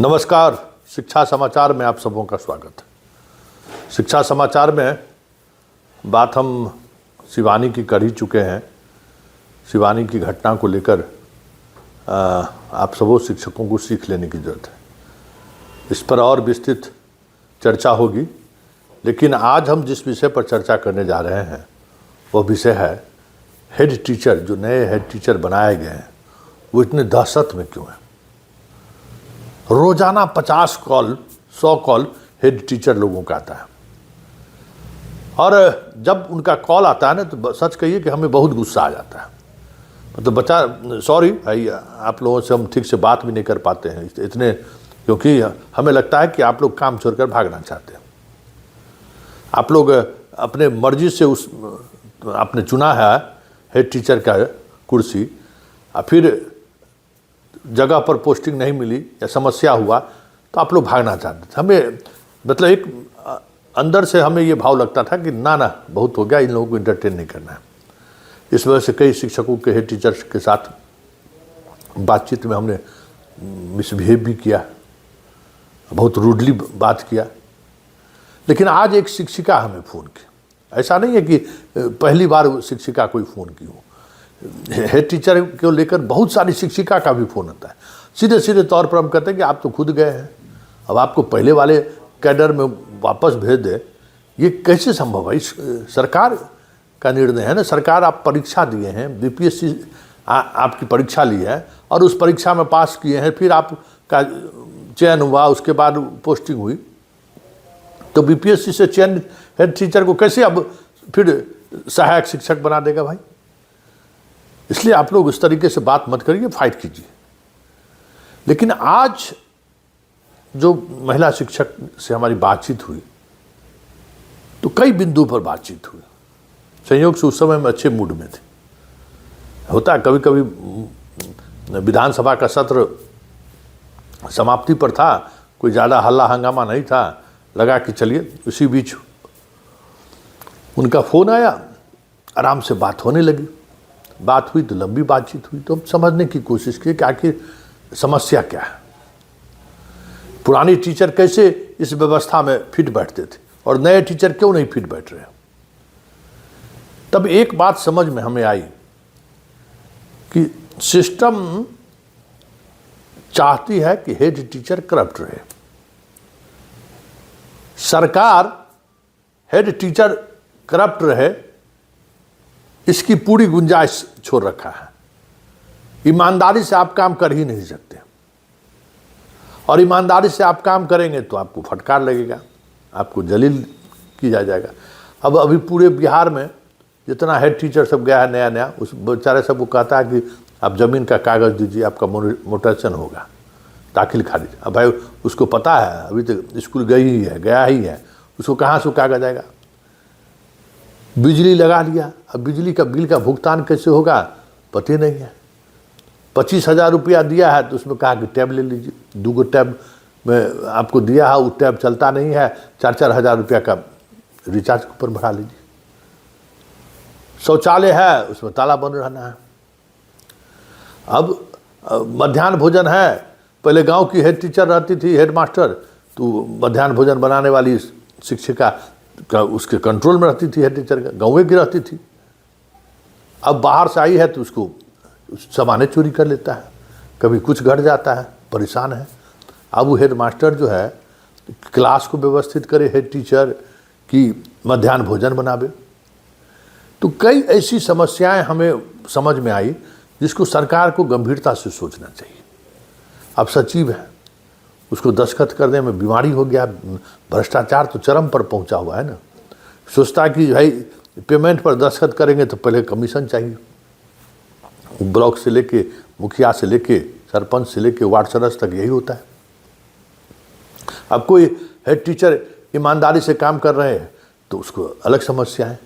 नमस्कार। शिक्षा समाचार में आप सबों का स्वागत है। शिक्षा समाचार में बात हम शिवानी की कर ही चुके हैं। शिवानी की घटना को लेकर आप सबों शिक्षकों को सीख लेने की जरूरत है। इस पर और विस्तृत चर्चा होगी, लेकिन आज हम जिस विषय पर चर्चा करने जा रहे हैं वह विषय है हेड टीचर। जो नए हेड टीचर बनाए गए हैं वो इतने दहशत में क्यों हैं। रोजाना 50 कॉल 100 कॉल हेड टीचर लोगों का आता है, और जब उनका कॉल आता है ना तो सच कहिए कि हमें बहुत गुस्सा आ जाता है। मतलब बच्चा सॉरी भाई, आप लोगों से हम ठीक से बात भी नहीं कर पाते हैं इतने, क्योंकि हमें लगता है कि आप लोग काम छोड़कर भागना चाहते हैं। आप लोग अपने मर्जी से आपने चुना है हेड टीचर का कुर्सी, और फिर जगह पर पोस्टिंग नहीं मिली या समस्या हुआ तो आप लोग भागना चाहते थे। हमें मतलब एक अंदर से हमें ये भाव लगता था कि ना बहुत हो गया, इन लोगों को इंटरटेन नहीं करना है। इस वजह से कई शिक्षकों के हेड टीचर्स के साथ बातचीत में हमने मिसबिहेव भी किया, बहुत रूडली बात किया। लेकिन आज एक शिक्षिका हमें फ़ोन की, ऐसा नहीं है कि पहली बार शिक्षिका कोई फ़ोन की हो। हेड टीचर को लेकर बहुत सारी शिक्षिका का भी फ़ोन आता है। सीधे सीधे तौर पर हम कहते हैं कि आप तो खुद गए हैं, अब आपको पहले वाले कैडर में वापस भेज दे, ये कैसे संभव है। सरकार का निर्णय है ना। सरकार, आप परीक्षा दिए हैं, बीपीएससी आपकी परीक्षा ली है और उस परीक्षा में पास किए हैं, फिर आपका चयन हुआ, उसके बाद पोस्टिंग हुई, तो बीपीएससी से चयन हेड टीचर को कैसे अब फिर सहायक शिक्षक बना देगा भाई। इसलिए आप लोग इस तरीके से बात मत करिए, फाइट कीजिए। लेकिन आज जो महिला शिक्षक से हमारी बातचीत हुई तो कई बिंदु पर बातचीत हुई। संयोग से उस समय में अच्छे मूड में थे। होता है कभी कभी, विधानसभा का सत्र समाप्ति पर था, कोई ज़्यादा हल्ला हंगामा नहीं था, लगा कि चलिए। उसी बीच उनका फ़ोन आया, आराम से बात होने लगी। बात हुई तो लंबी बातचीत हुई, तो हम समझने की कोशिश की कि आखिर समस्या क्या है। पुरानी टीचर कैसे इस व्यवस्था में फिट बैठते थे और नए टीचर क्यों नहीं फिट बैठ रहे। तब एक बात समझ में हमें आई कि सिस्टम चाहती है कि हेड टीचर करप्ट रहे। सरकार हेड टीचर करप्ट रहे, इसकी पूरी गुंजाइश छोड़ रखा है। ईमानदारी से आप काम कर ही नहीं सकते, और ईमानदारी से आप काम करेंगे तो आपको फटकार लगेगा, आपको जलील किया जाएगा। अब अभी पूरे बिहार में जितना हेड टीचर सब गया है नया नया, उस बेचारे सब को कहता है कि आप ज़मीन का कागज़ दीजिए, आपका मोटेशन होगा, दाखिल खारिज। अब भाई उसको पता है, अभी तक स्कूल गया ही है, उसको कहाँ से कागज़ आएगा। बिजली लगा लिया, अब बिजली का बिल का भुगतान कैसे होगा पता नहीं है। 25,000 रुपया दिया है तो उसमें कहा कि टैब ले लीजिए, 2 टैब में आपको दिया है, वो टैब चलता नहीं है, 4-4 हज़ार रुपया का रिचार्ज कूपन भरा लीजिए। शौचालय है, उसमें ताला बंद रहना है। अब मध्याह्न भोजन है, पहले गांव की हेड टीचर रहती थी, हेड मास्टर, तो मध्याह्न भोजन बनाने वाली शिक्षिका का उसके कंट्रोल में रहती थी, हेड टीचर का गाँव की रहती थी। अब बाहर से आई है तो उसको सामानें चोरी कर लेता है, कभी कुछ घट जाता है, परेशान है। अब वो हेड मास्टर जो है क्लास को व्यवस्थित करे, हेड टीचर की मध्याह्न भोजन बनावे। तो कई ऐसी समस्याएं हमें समझ में आई जिसको सरकार को गंभीरता से सोचना चाहिए। अब सचिव है, उसको दस्तखत करने में बीमारी हो गया, भ्रष्टाचार तो चरम पर पहुंचा हुआ है ना। सोचता है कि भाई पेमेंट पर दस्तखत करेंगे तो पहले कमीशन चाहिए। ब्लॉक से लेके मुखिया से लेके सरपंच से लेके वार्ड सदस्य तक यही होता है। अब कोई हेड टीचर ईमानदारी से काम कर रहे हैं तो उसको अलग समस्या है।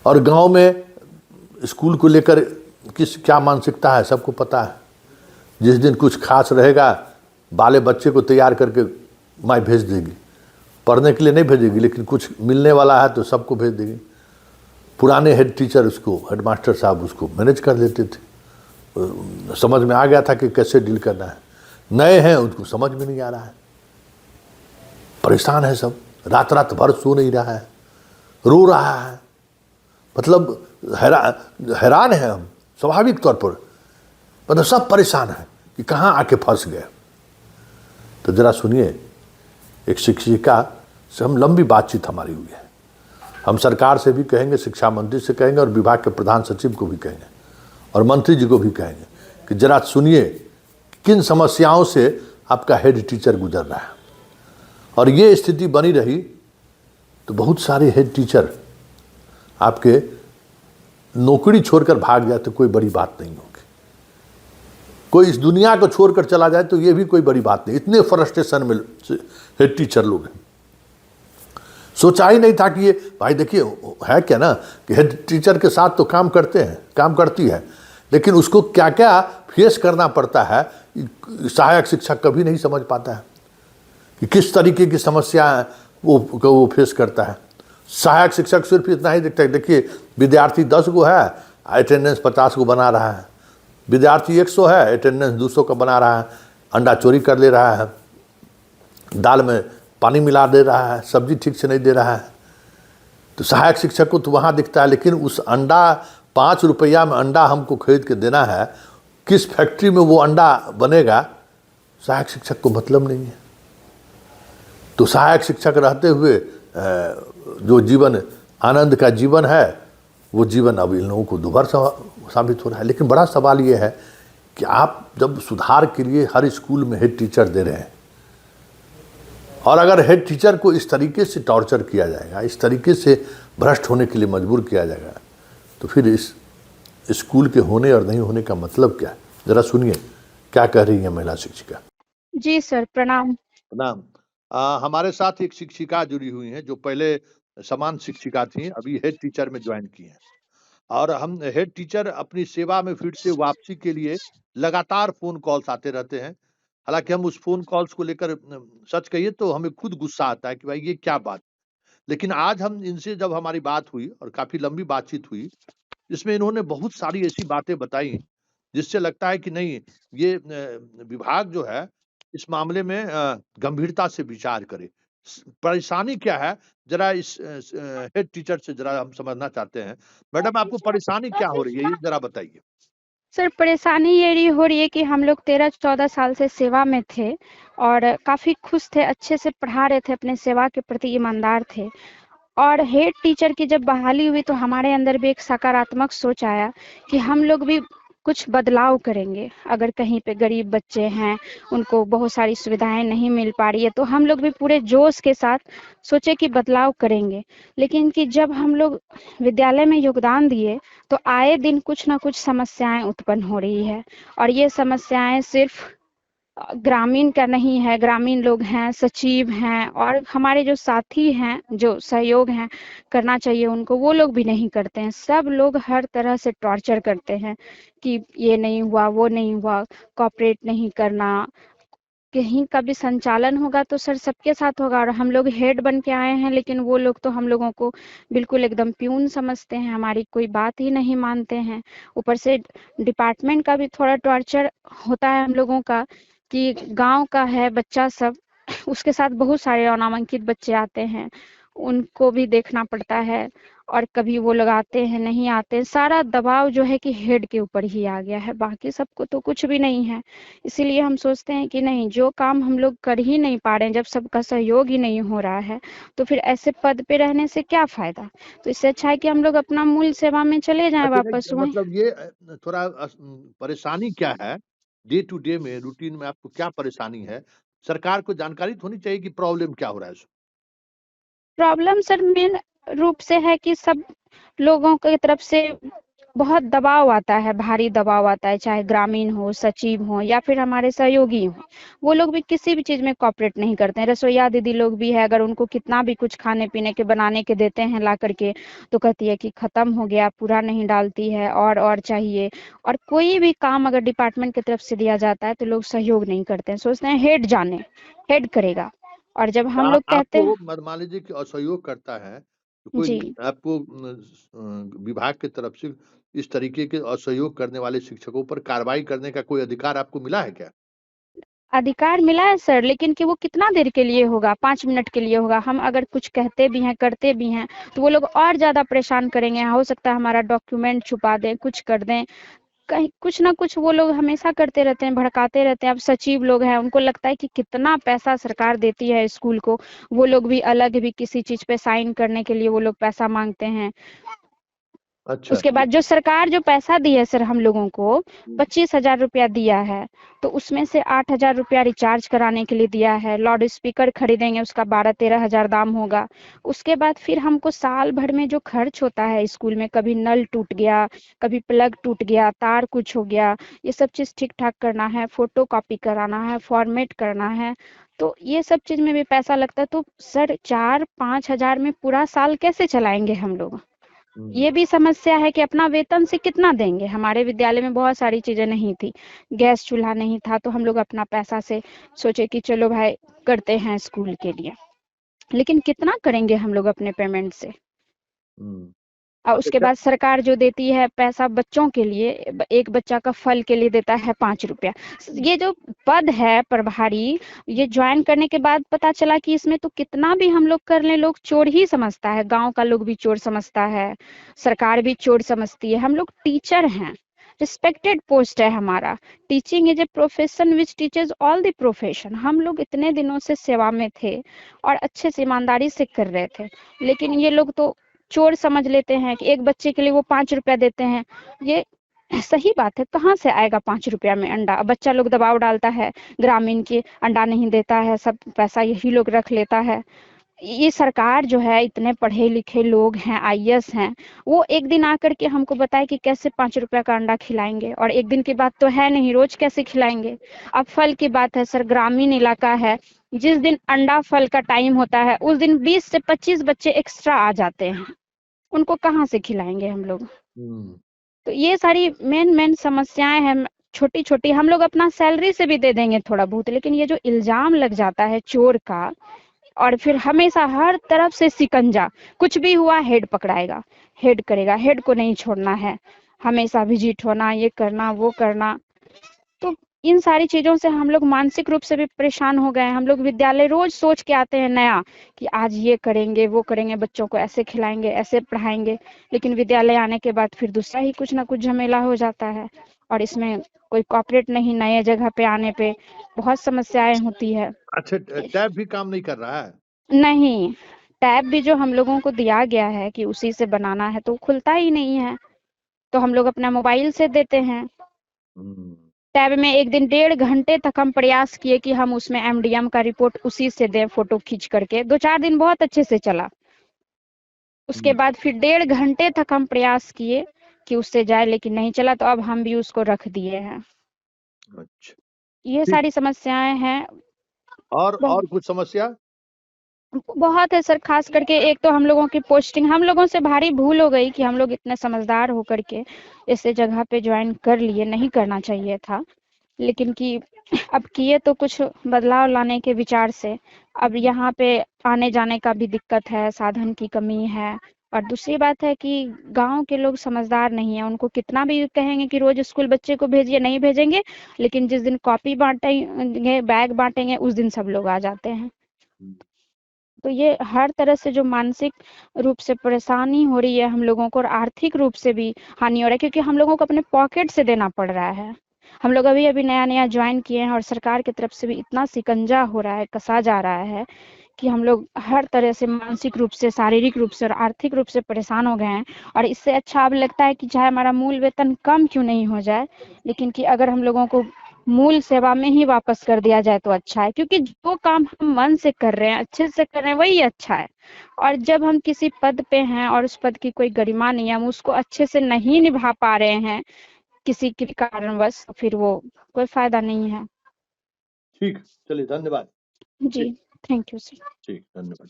और गांव में स्कूल को लेकर क्या मानसिकता है सबको पता है। जिस दिन कुछ खास रहेगा, बाले बच्चे को तैयार करके माँ भेज देगी, पढ़ने के लिए नहीं भेजेगी, लेकिन कुछ मिलने वाला है तो सबको भेज देगी। पुराने हेड टीचर उसको, हेड मास्टर साहब उसको मैनेज कर लेते थे, समझ में आ गया था कि कैसे डील करना है। नए हैं उनको समझ में नहीं आ रहा है, परेशान है सब, रात रात भर सो नहीं रहा है, रो रहा है, मतलब हैरान है हम स्वाभाविक तौर पर, मतलब सब परेशान है कि कहाँ आके फंस गए। तो जरा सुनिए, एक शिक्षिका से हम लंबी बातचीत हमारी हुई है, हम सरकार से भी कहेंगे, शिक्षा मंत्री से कहेंगे और विभाग के प्रधान सचिव को भी कहेंगे और मंत्री जी को भी कहेंगे कि जरा सुनिए किन समस्याओं से आपका हेड टीचर गुजर रहा है। और ये स्थिति बनी रही तो बहुत सारे हेड टीचर आपके नौकरी छोड़कर भाग जाए तो कोई बड़ी बात नहीं होगी, कोई इस दुनिया को छोड़कर चला जाए तो ये भी कोई बड़ी बात नहीं। इतने फ्रस्ट्रेशन में हेड टीचर लोग हैं, सोचा ही नहीं था कि ये भाई देखिए है क्या ना कि हेड टीचर के साथ तो काम करते हैं, काम करती है, लेकिन उसको क्या क्या फेस करना पड़ता है सहायक शिक्षक कभी नहीं समझ पाता है कि किस तरीके की समस्या वो फेस करता है। सहायक शिक्षक सिर्फ इतना ही देखता है, देखिए विद्यार्थी 10 गो है, अटेंडेंस 50 को बना रहा है, विद्यार्थी 100 है, अटेंडेंस 200 का बना रहा है, अंडा चोरी कर ले रहा है, दाल में पानी मिला दे रहा है, सब्जी ठीक से नहीं दे रहा है। तो सहायक शिक्षक को तो वहाँ दिखता है, लेकिन उस अंडा 5 रुपया में अंडा हमको खरीद के देना है, किस फैक्ट्री में वो अंडा बनेगा सहायक शिक्षक को मतलब नहीं है। तो सहायक शिक्षक रहते हुए जो जीवन आनंद का जीवन है वो जीवन अब इन लोगों को दुभर साबित हो रहा है। लेकिन बड़ा सवाल ये है कि आप जब सुधार के लिए हर स्कूल में हेड टीचर दे रहे हैं और अगर हेड टीचर को इस तरीके से टॉर्चर किया जाएगा, इस तरीके से भ्रष्ट होने के लिए मजबूर किया जाएगा, तो फिर इस स्कूल के होने और नहीं होने का मतलब क्या है। जरा सुनिए क्या कह रही है महिला शिक्षिका। जी सर, प्रणाम। प्रणाम। हमारे साथ एक शिक्षिका जुड़ी हुई हैं जो पहले समान शिक्षिका थी, अभी हेड टीचर में ज्वाइन की हैं। और हम हेड टीचर अपनी सेवा में फिर से वापसी के लिए लगातार फोन कॉल्स आते रहते हैं। हालांकि हम उस फोन कॉल्स को लेकर सच कहिए तो हमें खुद गुस्सा आता है कि भाई ये क्या बात। लेकिन आज हम इनसे जब हमारी बात हुई और काफी लंबी बातचीत हुई, जिसमें इन्होंने बहुत सारी ऐसी बातें बताई जिससे लगता है कि नहीं, ये विभाग जो है इस मामले में गंभीरता से विचार करे। परेशानी क्या है जरा इस हेड टीचर से जरा हम समझना चाहते हैं। मैडम आपको परेशानी क्या हो रही है ये जरा बताइए। सर, परेशानी ये हो रही है कि हम लोग 13-14 साल से सेवा में थे और काफ़ी खुश थे, अच्छे से पढ़ा रहे थे, अपने सेवा के प्रति ईमानदार थे। और हेड टीचर की जब बहाली हुई तो हमारे अंदर भी एक सकारात्मक सोच आया कि हम लोग भी कुछ बदलाव करेंगे। अगर कहीं पे गरीब बच्चे हैं, उनको बहुत सारी सुविधाएं नहीं मिल पा रही है, तो हम लोग भी पूरे जोश के साथ सोचे कि बदलाव करेंगे। लेकिन कि जब हम लोग विद्यालय में योगदान दिए तो आए दिन कुछ ना कुछ समस्याएं उत्पन्न हो रही है। और ये समस्याएं सिर्फ ग्रामीण का नहीं है, ग्रामीण लोग हैं, सचिव हैं और हमारे जो साथी हैं, जो सहयोग हैं करना चाहिए उनको, वो लोग भी नहीं करते हैं। सब लोग हर तरह से टॉर्चर करते हैं कि ये नहीं हुआ, वो नहीं हुआ, कॉपरेट नहीं करना। कहीं का भी संचालन होगा तो सर सबके साथ होगा, और हम लोग हेड बन के आए हैं, लेकिन वो लोग तो हम लोगों को बिल्कुल एकदम प्यून समझते हैं, हमारी कोई बात ही नहीं मानते हैं। ऊपर से डिपार्टमेंट का भी थोड़ा टॉर्चर होता है हम लोगों का कि गांव का है बच्चा सब, उसके साथ बहुत सारे अनामांकित बच्चे आते हैं, उनको भी देखना पड़ता है। और कभी वो लोग आते हैं, नहीं आते, सारा दबाव जो है कि हेड के ऊपर ही आ गया है, बाकी सबको तो कुछ भी नहीं है। इसीलिए हम सोचते हैं कि नहीं, जो काम हम लोग कर ही नहीं पा रहे हैं, जब सबका सहयोग ही नहीं हो रहा है, तो फिर ऐसे पद पे रहने से क्या फायदा। तो इससे अच्छा है कि हम लोग अपना मूल सेवा में चले जाएं अच्छा वापस वहीं। मतलब ये थोड़ा परेशानी क्या है डे टू डे में, रूटीन में आपको क्या परेशानी है, सरकार को जानकारी तो होनी चाहिए कि प्रॉब्लम क्या हो रहा है। प्रॉब्लम सर मेन रूप से है कि सब लोगों की तरफ से बहुत दबाव आता है, भारी दबाव आता है, चाहे ग्रामीण हो, सचिव हो या फिर हमारे सहयोगी हो। वो लोग भी किसी भी चीज में कॉपरेट नहीं करते हैं। रसोईया दीदी लोग भी है, अगर उनको कितना भी कुछ खाने पीने के बनाने के देते हैं ला करके, तो कहती है कि खत्म हो गया, पूरा नहीं डालती है और चाहिए। और कोई भी काम अगर डिपार्टमेंट की तरफ से दिया जाता है तो लोग सहयोग नहीं करते हैं, सोचते हैं हेड जाने, हेड करेगा। और जब हम लोग कहते हैं। आपको मान लीजिए कि असहयोग करता है तो जी, कोई आपको विभाग की तरफ से इस तरीके के असहयोग करने वाले शिक्षकों पर कार्रवाई करने का कोई अधिकार आपको मिला है क्या। अधिकार मिला है सर, लेकिन कि वो कितना देर के लिए होगा, 5 मिनट के लिए होगा। हम अगर कुछ कहते भी हैं, करते भी हैं, तो वो लोग और ज्यादा परेशान करेंगे। हो सकता है हमारा डॉक्यूमेंट छुपा दें, कुछ कर दें, कहीं कुछ ना कुछ वो लोग हमेशा करते रहते हैं, भड़काते रहते हैं। अब सचिव लोग हैं, उनको लगता है कि कितना पैसा सरकार देती है स्कूल को, वो लोग भी अलग भी किसी चीज पे साइन करने के लिए वो लोग पैसा मांगते हैं। अच्छा। उसके बाद जो सरकार जो पैसा दी है सर हम लोगों को, 25,000 रुपया दिया है, तो उसमें से 8,000 रुपया रिचार्ज कराने के लिए दिया है। लाउड स्पीकर खरीदेंगे, उसका 12-13 हजार दाम होगा। उसके बाद फिर हमको साल भर में जो खर्च होता है स्कूल में, कभी नल टूट गया, कभी प्लग टूट गया, तार कुछ हो गया, ये सब चीज ठीक ठाक करना है, फोटो कॉपी कराना है, फॉर्मेट करना है, तो ये सब चीज में भी पैसा लगता है। तो सर 4-5 हजार में पूरा साल कैसे चलाएंगे हम लोग? ये भी समस्या है कि अपना वेतन से कितना देंगे। हमारे विद्यालय में बहुत सारी चीजें नहीं थी, गैस चूल्हा नहीं था, तो हम लोग अपना पैसा से सोचे कि चलो भाई करते हैं स्कूल के लिए, लेकिन कितना करेंगे हम लोग अपने पेमेंट से? हम्म। और उसके अच्छा। बाद सरकार जो देती है पैसा बच्चों के लिए, एक बच्चा का फल के लिए देता है 5 रुपया। ये जो पद है प्रभारी, ये ज्वाइन करने के बाद पता चला कि इसमें तो कितना भी हम लोग कर लें, लोग चोर ही समझता है, गांव का लोग भी चोर समझता है, सरकार भी चोर समझती है। हम लोग टीचर हैं, रिस्पेक्टेड पोस्ट है हमारा। Teaching is a profession which teachers all the profession. हम लोग इतने दिनों से सेवा में थे और अच्छे से ईमानदारी से कर रहे थे, लेकिन ये लोग तो चोर समझ लेते हैं कि एक बच्चे के लिए वो 5 रुपया देते हैं। ये सही बात है? कहाँ से आएगा 5 रुपया में अंडा? बच्चा लोग दबाव डालता है, ग्रामीण के अंडा नहीं देता है, सब पैसा यही लोग रख लेता है। ये सरकार जो है, इतने पढ़े लिखे लोग हैं, आईएएस हैं, वो एक दिन आकर के हमको बताए कि कैसे 5 रुपया का अंडा खिलाएंगे, और एक दिन की बात तो है नहीं, रोज कैसे खिलाएंगे? अब फल की बात है सर, ग्रामीण इलाका है, जिस दिन अंडा फल का टाइम होता है उस दिन 20 से 25 बच्चे एक्स्ट्रा आ जाते हैं, उनको कहाँ से खिलाएंगे हम लोग? हम्म। तो ये सारी मेन मेन समस्याएं हैं। छोटी छोटी हम लोग अपना सैलरी से भी दे देंगे थोड़ा बहुत, लेकिन ये जो इल्जाम लग जाता है चोर का, और फिर हमेशा हर तरफ से शिकंजा, कुछ भी हुआ हेड पकड़ाएगा, हेड करेगा, हेड को नहीं छोड़ना है, हमेशा विजिट होना, ये करना वो करना। तो इन सारी चीजों से हम लोग मानसिक रूप से भी परेशान हो गए हैं। हम लोग विद्यालय रोज सोच के आते हैं नया कि आज ये करेंगे वो करेंगे, बच्चों को ऐसे खिलाएंगे ऐसे पढ़ाएंगे, लेकिन विद्यालय आने के बाद फिर दूसरा ही कुछ ना कुछ झमेला हो जाता है, और इसमें कोई कॉपरेट नहीं, नए जगह पे आने पे बहुत समस्याएं होती है। अच्छा, टैब भी काम नहीं कर रहा है? नहीं, टैब भी जो हम लोगों को दिया गया है कि उसी से बनाना है, तो खुलता ही नहीं है, तो हम लोग अपना मोबाइल से देते हैं। हम्म। टैब में एक दिन 1.5 घंटे तक हम प्रयास किए कि हम उसमें एमडीएम का रिपोर्ट उसी से दें, फोटो खींच करके। 2-4 दिन बहुत अच्छे से चला, उसके बाद फिर 1.5 घंटे तक हम प्रयास किए कि उससे जाए, लेकिन नहीं चला, तो अब हम भी उसको रख दिए हैं। अच्छा। ये ठीक। सारी समस्याएं हैं। और कुछ समस्या? बहुत है सर, खास करके एक तो हम लोगों की पोस्टिंग, हम लोगों से भारी भूल हो गई कि हम लोग इतने समझदार होकर के ऐसे जगह पे ज्वाइन कर लिए, नहीं करना चाहिए था, लेकिन कि अब किए तो कुछ बदलाव लाने के विचार से। अब यहाँ पे आने जाने का भी दिक्कत है, साधन की कमी है, और दूसरी बात है कि गांव के लोग समझदार नहीं है। उनको कितना भी कहेंगे कि रोज स्कूल बच्चे को भेजिए, नहीं भेजेंगे, लेकिन जिस दिन कॉपी बांटेंगे, बैग बांटेंगे, उस दिन सब लोग आ जाते हैं। तो ये हर तरह से जो मानसिक रूप से परेशानी हो रही है हम लोगों को, और आर्थिक रूप से भी हानि हो रहा है, क्योंकि हम लोगों को अपने पॉकेट से देना पड़ रहा है। हम लोग अभी अभी नया नया ज्वाइन किए हैं, और सरकार की तरफ से भी इतना शिकंजा हो रहा है, कसा जा रहा है, कि हम लोग हर तरह से मानसिक रूप से, शारीरिक रूप से और आर्थिक रूप से परेशान हो गए हैं। और इससे अच्छा अब लगता है कि चाहे हमारा मूल वेतन कम क्यों नहीं हो जाए, लेकिन कि अगर हम लोगों को मूल सेवा में ही वापस कर दिया जाए तो अच्छा है, क्योंकि जो काम हम मन से कर रहे हैं, अच्छे से कर रहे हैं, वही अच्छा है। और जब हम किसी पद पे हैं और उस पद की कोई गरिमा नहीं है, हम उसको अच्छे से नहीं निभा पा रहे हैं किसी के कारणवश, तो फिर वो कोई फायदा नहीं है। ठीक, चलिए, धन्यवाद। जी, थैंक यू सर। ठीक, धन्यवाद।